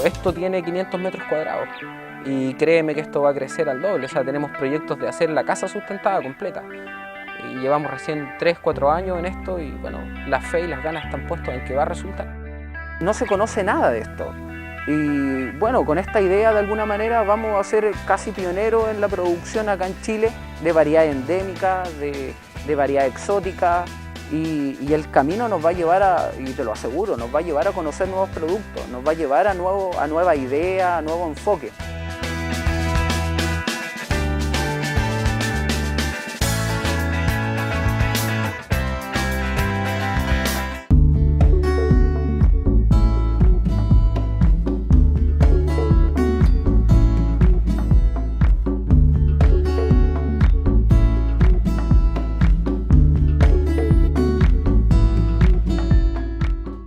esto tiene 500 metros cuadrados y créeme que esto va a crecer al doble. O sea, tenemos proyectos de hacer la casa sustentada completa. Y llevamos recién 3, 4 años en esto y bueno, la fe y las ganas están puestas en que va a resultar. No se conoce nada de esto. Y bueno, con esta idea de alguna manera vamos a ser casi pioneros en la producción acá en Chile de variedad endémica, de variedad exótica y el camino nos va a llevar y te lo aseguro, nos va a llevar a conocer nuevos productos, nos va a llevar a nuevas ideas, a nuevo enfoque.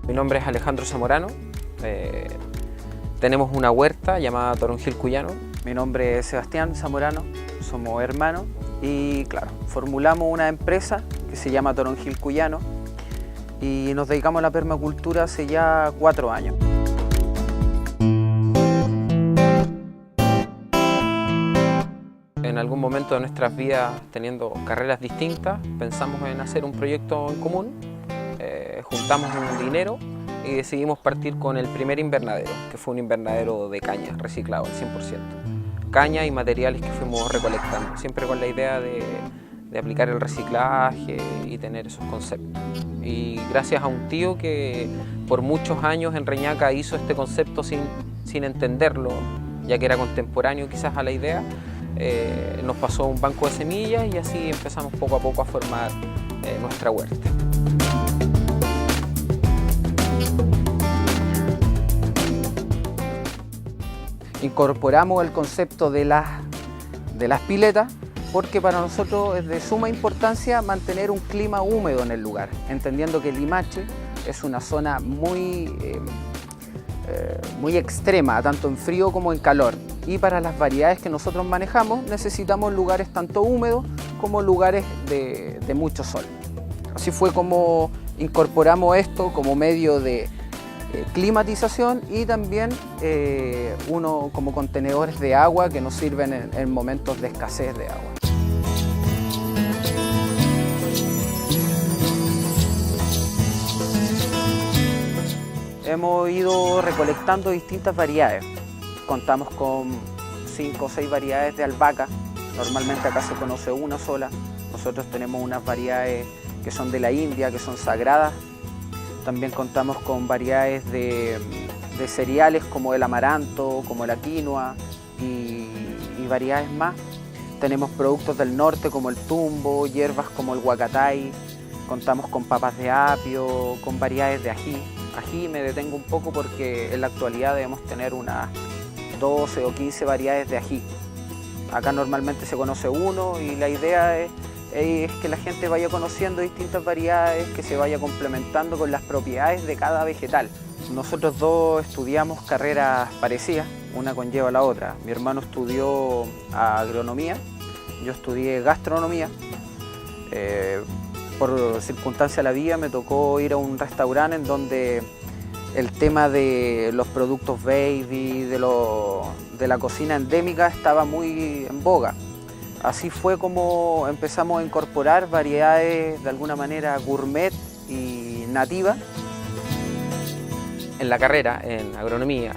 Mi nombre es Alejandro Zamorano, tenemos una huerta llamada Toronjil Cuyano. Mi nombre es Sebastián Zamorano, somos hermanos y claro, formulamos una empresa que se llama Toronjil Cuyano y nos dedicamos a la permacultura hace ya 4 años. En algún momento de nuestras vidas, teniendo carreras distintas, pensamos en hacer un proyecto en común. Juntamos un dinero y decidimos partir con el primer invernadero, que fue un invernadero de caña reciclado al 100%. Caña y materiales que fuimos recolectando, siempre con la idea de aplicar el reciclaje y tener esos conceptos. Y gracias a un tío que por muchos años en Reñaca hizo este concepto sin entenderlo, ya que era contemporáneo quizás a la idea, nos pasó un banco de semillas y así empezamos poco a poco a formar nuestra huerta. Incorporamos el concepto de las piletas porque para nosotros es de suma importancia mantener un clima húmedo en el lugar, entendiendo que Limache es una zona muy extrema, tanto en frío como en calor. Y para las variedades que nosotros manejamos necesitamos lugares tanto húmedos como lugares de mucho sol. Así fue como incorporamos esto como medio de climatización y también uno como contenedores de agua que nos sirven en momentos de escasez de agua. Hemos ido recolectando distintas variedades. Contamos con 5 o 6 variedades de albahaca. Normalmente acá se conoce una sola. Nosotros tenemos unas variedades que son de la India, que son sagradas. También contamos con variedades de cereales como el amaranto, como la quinoa y variedades más. Tenemos productos del norte como el tumbo, hierbas como el huacatay. Contamos con papas de apio, con variedades de ají. Ají me detengo un poco porque en la actualidad debemos tener unas 12 o 15 variedades de ají. Acá normalmente se conoce uno y la idea es que la gente vaya conociendo distintas variedades, que se vaya complementando con las propiedades de cada vegetal. Nosotros dos estudiamos carreras parecidas, una conlleva a la otra. Mi hermano estudió agronomía, yo estudié gastronomía. Por circunstancia de la vida me tocó ir a un restaurante en donde el tema de los productos baby, de la cocina endémica estaba muy en boga. Así fue como empezamos a incorporar variedades de alguna manera gourmet y nativas. En la carrera, en agronomía,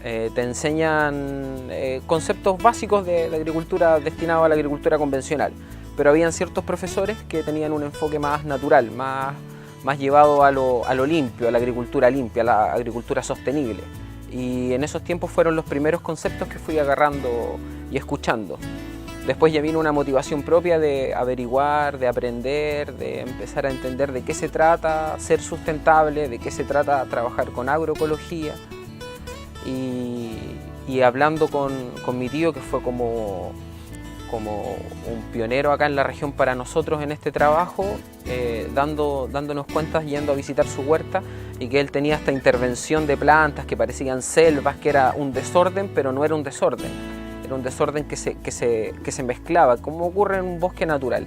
te enseñan conceptos básicos de agricultura destinados a la agricultura convencional, pero habían ciertos profesores que tenían un enfoque más natural, más llevado a lo limpio, a la agricultura limpia, a la agricultura sostenible. Y en esos tiempos fueron los primeros conceptos que fui agarrando y escuchando. Después ya vino una motivación propia de averiguar, de aprender, de empezar a entender de qué se trata ser sustentable, de qué se trata trabajar con agroecología. Y hablando con mi tío, que fue como un pionero acá en la región para nosotros en este trabajo, dándonos cuentas yendo a visitar su huerta y que él tenía esta intervención de plantas que parecían selvas, que era un desorden, pero no era un desorden. Era un desorden que se mezclaba, como ocurre en un bosque natural.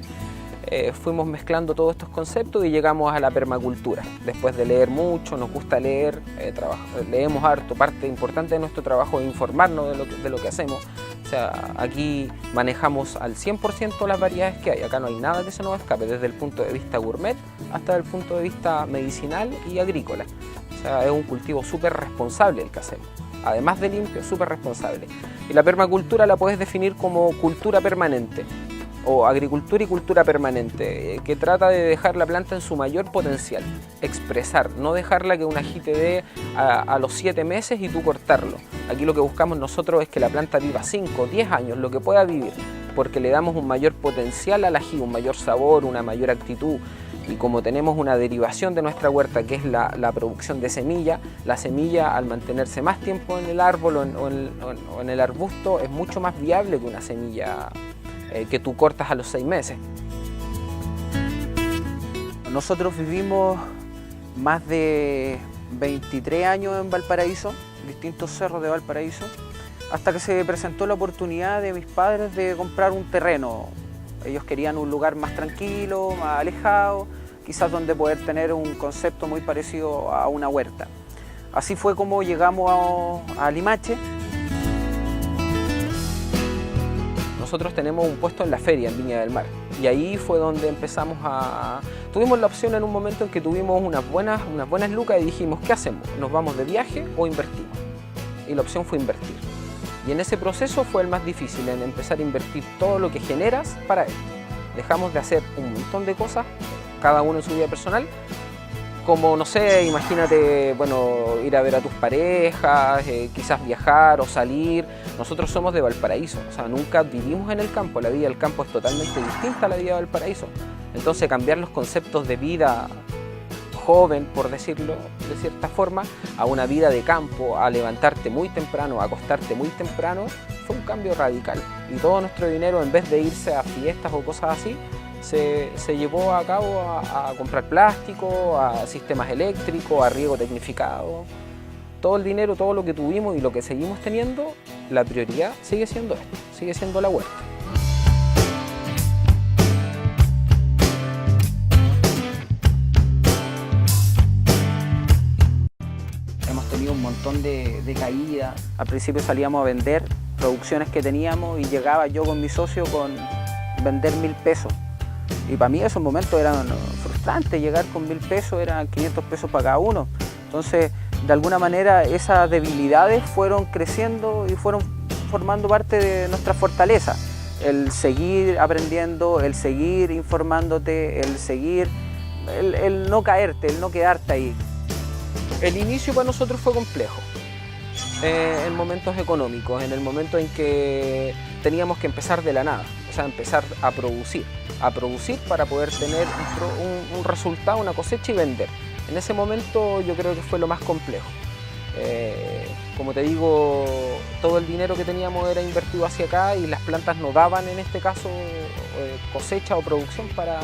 fuimos mezclando todos estos conceptos y llegamos a la permacultura. Después de leer mucho, nos gusta leer, leemos harto, parte importante de nuestro trabajo es informarnos de lo que hacemos. O sea, aquí manejamos al 100% las variedades que hay, acá no hay nada que se nos escape, desde el punto de vista gourmet hasta el punto de vista medicinal y agrícola. O sea, es un cultivo súper responsable el que hacemos. Además de limpio, súper responsable. Y la permacultura la puedes definir como cultura permanente, o agricultura y cultura permanente, que trata de dejar la planta en su mayor potencial, expresar, no dejarla que un ají te dé a los 7 meses y tú cortarlo. Aquí lo que buscamos nosotros es que la planta viva 5 o 10 años, lo que pueda vivir, porque le damos un mayor potencial al ají, un mayor sabor, una mayor actitud. Y como tenemos una derivación de nuestra huerta que es la producción de semilla, la semilla al mantenerse más tiempo en el árbol o en el arbusto es mucho más viable que una semilla que tú cortas a los 6 meses. Nosotros vivimos más de 23 años en Valparaíso, distintos cerros de Valparaíso, hasta que se presentó la oportunidad de mis padres de comprar un terreno. Ellos querían un lugar más tranquilo, más alejado, quizás donde poder tener un concepto muy parecido a una huerta. Así fue como llegamos a Limache. Nosotros tenemos un puesto en la feria en Viña del Mar y ahí fue donde empezamos Tuvimos la opción en un momento en que tuvimos unas buenas lucas y dijimos, ¿qué hacemos? ¿Nos vamos de viaje o invertimos? Y la opción fue invertir. Y en ese proceso fue el más difícil, en empezar a invertir todo lo que generas para esto. Dejamos de hacer un montón de cosas, cada uno en su vida personal, como, no sé, imagínate, bueno, ir a ver a tus parejas, quizás viajar o salir. Nosotros somos de Valparaíso, o sea, nunca vivimos en el campo, la vida del campo es totalmente distinta a la vida de Valparaíso. Entonces cambiar los conceptos de vida joven, por decirlo de cierta forma, a una vida de campo, a levantarte muy temprano, a acostarte muy temprano, fue un cambio radical. Y todo nuestro dinero, en vez de irse a fiestas o cosas así, se llevó a cabo a comprar plástico, a sistemas eléctricos, a riego tecnificado. Todo el dinero, todo lo que tuvimos y lo que seguimos teniendo, la prioridad sigue siendo esto, sigue siendo la huerta. Un montón de caídas. Al principio salíamos a vender producciones que teníamos y llegaba yo con mi socio con vender 1000 pesos. Y para mí esos momentos eran frustrantes, llegar con 1000 pesos, eran 500 pesos para cada uno. Entonces, de alguna manera, esas debilidades fueron creciendo y fueron formando parte de nuestra fortaleza. El seguir aprendiendo, el seguir informándote, el no caerte, el no quedarte ahí. El inicio para nosotros fue complejo, en momentos económicos, en el momento en que teníamos que empezar de la nada, o sea, empezar a producir para poder tener un resultado, una cosecha y vender. En ese momento yo creo que fue lo más complejo. Como te digo, todo el dinero que teníamos era invertido hacia acá y las plantas no daban, en este caso, cosecha o producción para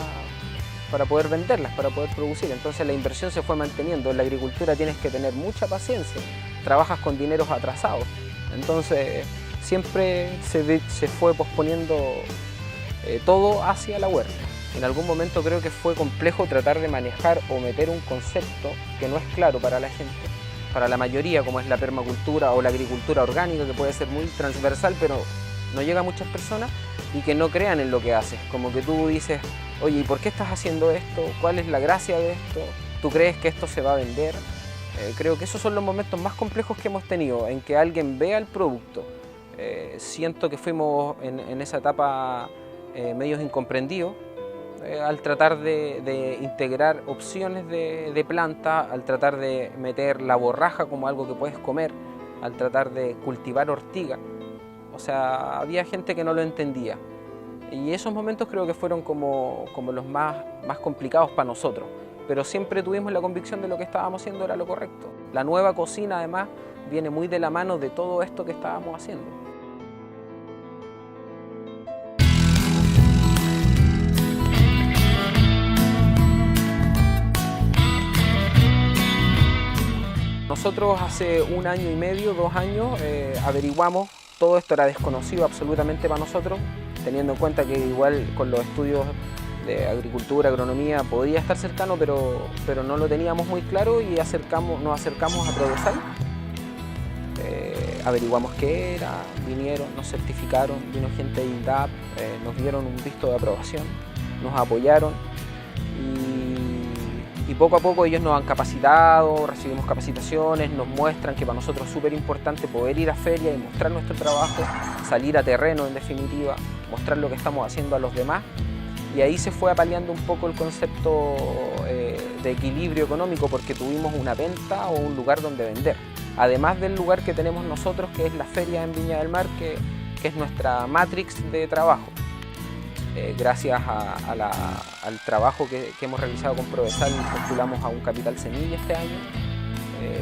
poder venderlas, para poder producir. Entonces la inversión se fue manteniendo. En la agricultura tienes que tener mucha paciencia, trabajas con dineros atrasados. Entonces siempre se fue posponiendo todo hacia la huerta. En algún momento creo que fue complejo tratar de manejar o meter un concepto que no es claro para la gente, para la mayoría, como es la permacultura o la agricultura orgánica, que puede ser muy transversal, pero no llega a muchas personas y que no crean en lo que haces. Como que tú dices, oye, ¿y por qué estás haciendo esto? ¿Cuál es la gracia de esto? ¿Tú crees que esto se va a vender? Creo que esos son los momentos más complejos que hemos tenido, en que alguien vea el producto. Siento que fuimos en esa etapa medios incomprendidos, al tratar de integrar opciones de planta, al tratar de meter la borraja como algo que puedes comer, al tratar de cultivar ortiga. O sea, había gente que no lo entendía. Y esos momentos creo que fueron como los más complicados para nosotros. Pero siempre tuvimos la convicción de lo que estábamos haciendo era lo correcto. La nueva cocina, además, viene muy de la mano de todo esto que estábamos haciendo. Nosotros hace 1 año y medio, 2 años, averiguamos. Todo esto era desconocido absolutamente para nosotros, teniendo en cuenta que igual con los estudios de agricultura, agronomía, podía estar cercano, pero no lo teníamos muy claro y nos acercamos a Prodesal. Averiguamos qué era, vinieron, nos certificaron, vino gente de INDAP, nos dieron un visto de aprobación, nos apoyaron y poco a poco ellos nos han capacitado, recibimos capacitaciones, nos muestran que para nosotros es súper importante poder ir a feria y mostrar nuestro trabajo, salir a terreno en definitiva, mostrar lo que estamos haciendo a los demás. Y ahí se fue apaleando un poco el concepto de equilibrio económico porque tuvimos una venta o un lugar donde vender. Además del lugar que tenemos nosotros, que es la feria en Viña del Mar, que es nuestra matrix de trabajo. Gracias al trabajo que hemos realizado con Prodesal, postulamos a un Capital Semilla este año,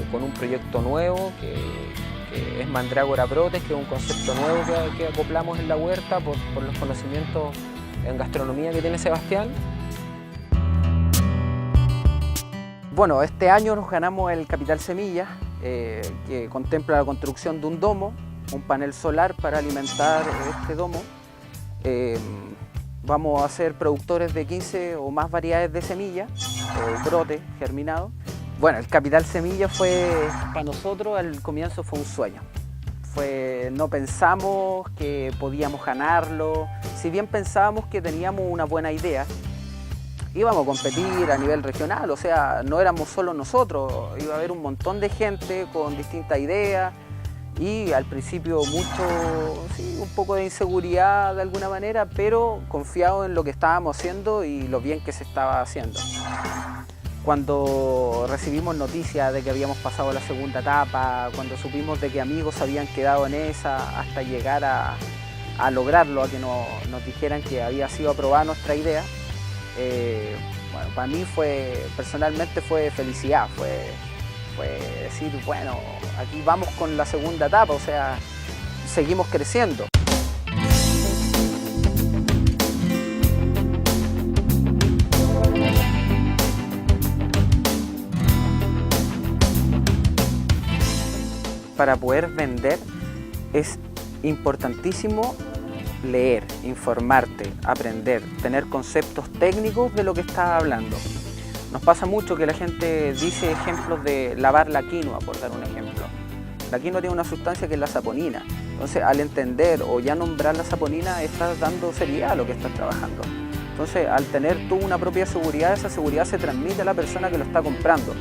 con un proyecto nuevo que es Mandrágora Brotes, que es un concepto nuevo que acoplamos en la huerta por los conocimientos en gastronomía que tiene Sebastián. Bueno, este año nos ganamos el Capital Semilla, que contempla la construcción de un domo, un panel solar para alimentar este domo. Vamos a ser productores de 15 o más variedades de semillas, o brotes germinados. Bueno, el Capital Semilla para nosotros al comienzo fue un sueño. No pensamos que podíamos ganarlo, si bien pensábamos que teníamos una buena idea, íbamos a competir a nivel regional, o sea, no éramos solo nosotros, iba a haber un montón de gente con distintas ideas y al principio un poco de inseguridad de alguna manera, pero confiado en lo que estábamos haciendo y lo bien que se estaba haciendo. Cuando recibimos noticias de que habíamos pasado la segunda etapa, cuando supimos de que amigos habían quedado en esa hasta llegar a lograrlo, a que nos dijeran que había sido aprobada nuestra idea, bueno, para mí personalmente fue felicidad, fue decir, bueno, aquí vamos con la segunda etapa, o sea, seguimos creciendo. Para poder vender es importantísimo leer, informarte, aprender, tener conceptos técnicos de lo que estás hablando. Nos pasa mucho que la gente dice ejemplos de lavar la quinoa, por dar un ejemplo. La quinoa tiene una sustancia que es la saponina. Entonces, al entender o ya nombrar la saponina, estás dando seriedad a lo que estás trabajando. Entonces, al tener tú una propia seguridad, esa seguridad se transmite a la persona que lo está comprando.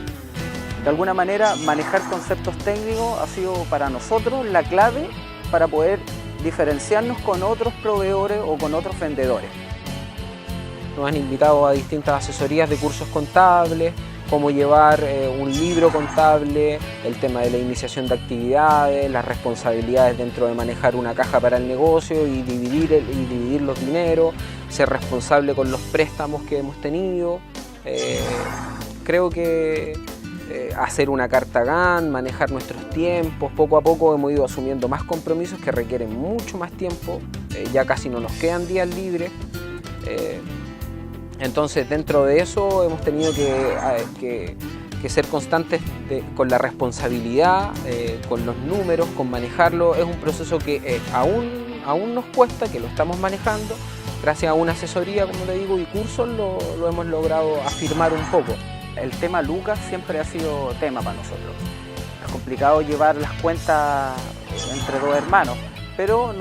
De alguna manera, manejar conceptos técnicos ha sido para nosotros la clave para poder diferenciarnos con otros proveedores o con otros vendedores. Nos han invitado a distintas asesorías de cursos contables, cómo llevar un libro contable, el tema de la iniciación de actividades, las responsabilidades dentro de manejar una caja para el negocio y dividir los dineros, ser responsable con los préstamos que hemos tenido. Creo que hacer una carta GAN, manejar nuestros tiempos, poco a poco hemos ido asumiendo más compromisos que requieren mucho más tiempo, ya casi no nos quedan días libres. Entonces, dentro de eso hemos tenido que ser constantes con la responsabilidad, con los números, con manejarlo. Es un proceso que aún nos cuesta, que lo estamos manejando. Gracias a una asesoría, como te digo, y cursos lo hemos logrado afirmar un poco. El tema Lucas siempre ha sido tema para nosotros. Es complicado llevar las cuentas entre dos hermanos, pero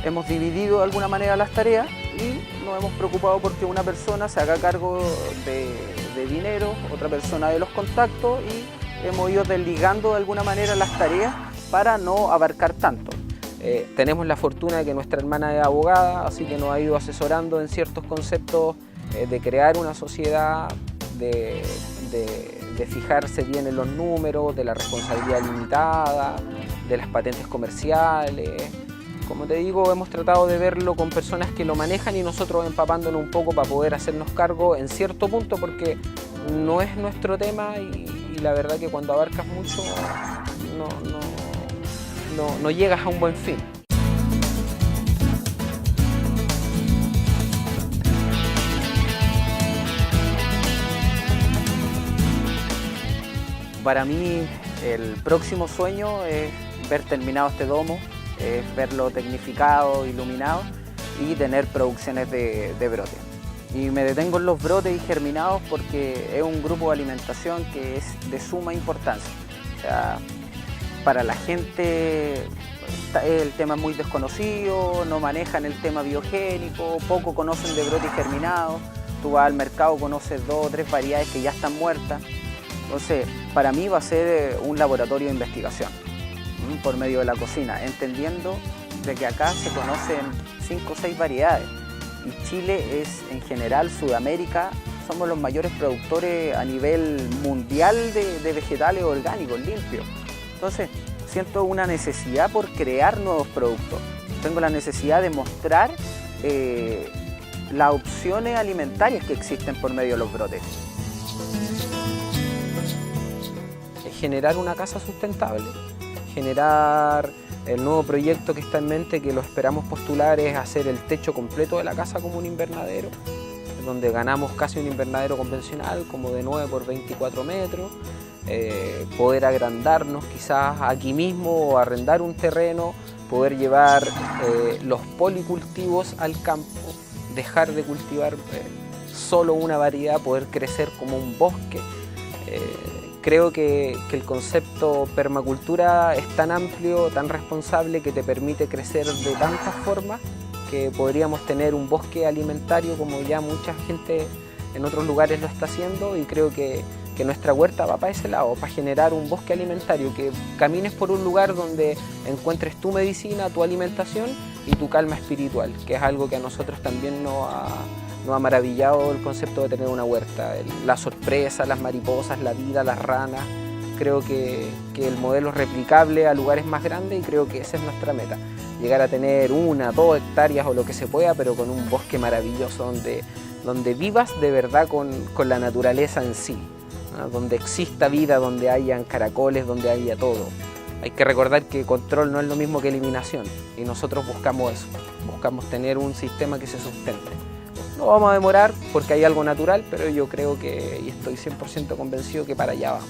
hemos dividido de alguna manera las tareas y nos hemos preocupado porque una persona se haga cargo de dinero, otra persona de los contactos, y hemos ido desligando de alguna manera las tareas para no abarcar tanto. Tenemos la fortuna de que nuestra hermana es abogada, así que nos ha ido asesorando en ciertos conceptos de crear una sociedad, de fijarse bien en los números, de la responsabilidad limitada, de las patentes comerciales. Como te digo, hemos tratado de verlo con personas que lo manejan y nosotros empapándonos un poco para poder hacernos cargo en cierto punto, porque no es nuestro tema y la verdad que cuando abarcas mucho no llegas a un buen fin. Para mí el próximo sueño es ver terminado este domo, es verlo tecnificado, iluminado, y tener producciones de brote. Y me detengo en los brotes y germinados porque es un grupo de alimentación que es de suma importancia. O sea, para la gente el tema es muy desconocido, no manejan el tema biogénico, poco conocen de brote y germinados. Tú vas al mercado, conoces 2 o 3 variedades que ya están muertas. Entonces, para mí va a ser un laboratorio de investigación por medio de la cocina, entendiendo de que acá se conocen 5 o 6 variedades. Y Chile es, en general, Sudamérica, somos los mayores productores a nivel mundial de vegetales orgánicos, limpios. Entonces, siento una necesidad por crear nuevos productos. Tengo la necesidad de mostrar las opciones alimentarias que existen por medio de los brotes. Generar una casa sustentable, generar el nuevo proyecto que está en mente, que lo esperamos postular, es hacer el techo completo de la casa como un invernadero, donde ganamos casi un invernadero convencional, como de 9 por 24 metros, poder agrandarnos quizás aquí mismo o arrendar un terreno, poder llevar los policultivos al campo, dejar de cultivar solo una variedad, poder crecer como un bosque. Creo que el concepto permacultura es tan amplio, tan responsable, que te permite crecer de tantas formas que podríamos tener un bosque alimentario como ya mucha gente en otros lugares lo está haciendo, y creo que nuestra huerta va para ese lado, para generar un bosque alimentario, que camines por un lugar donde encuentres tu medicina, tu alimentación y tu calma espiritual, que es algo que a nosotros también nos ha maravillado el concepto de tener una huerta, la sorpresa, las mariposas, la vida, las ranas. Creo que el modelo es replicable a lugares más grandes, y creo que esa es nuestra meta, llegar a tener 1 o 2 hectáreas o lo que se pueda, pero con un bosque maravilloso donde vivas de verdad con la naturaleza en sí, ¿no? Donde exista vida, donde hayan caracoles, donde haya todo. Hay que recordar que control no es lo mismo que eliminación, y nosotros buscamos eso, buscamos tener un sistema que se sustente. No vamos a demorar porque hay algo natural, pero yo creo que, y estoy 100% convencido, que para allá vamos.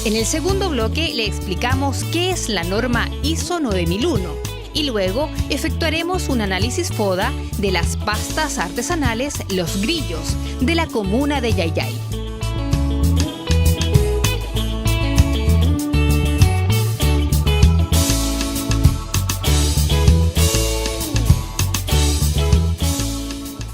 En el segundo bloque le explicamos qué es la norma ISO 9001 y luego efectuaremos un análisis FODA de las pastas artesanales Los Grillos de la comuna de Yayay.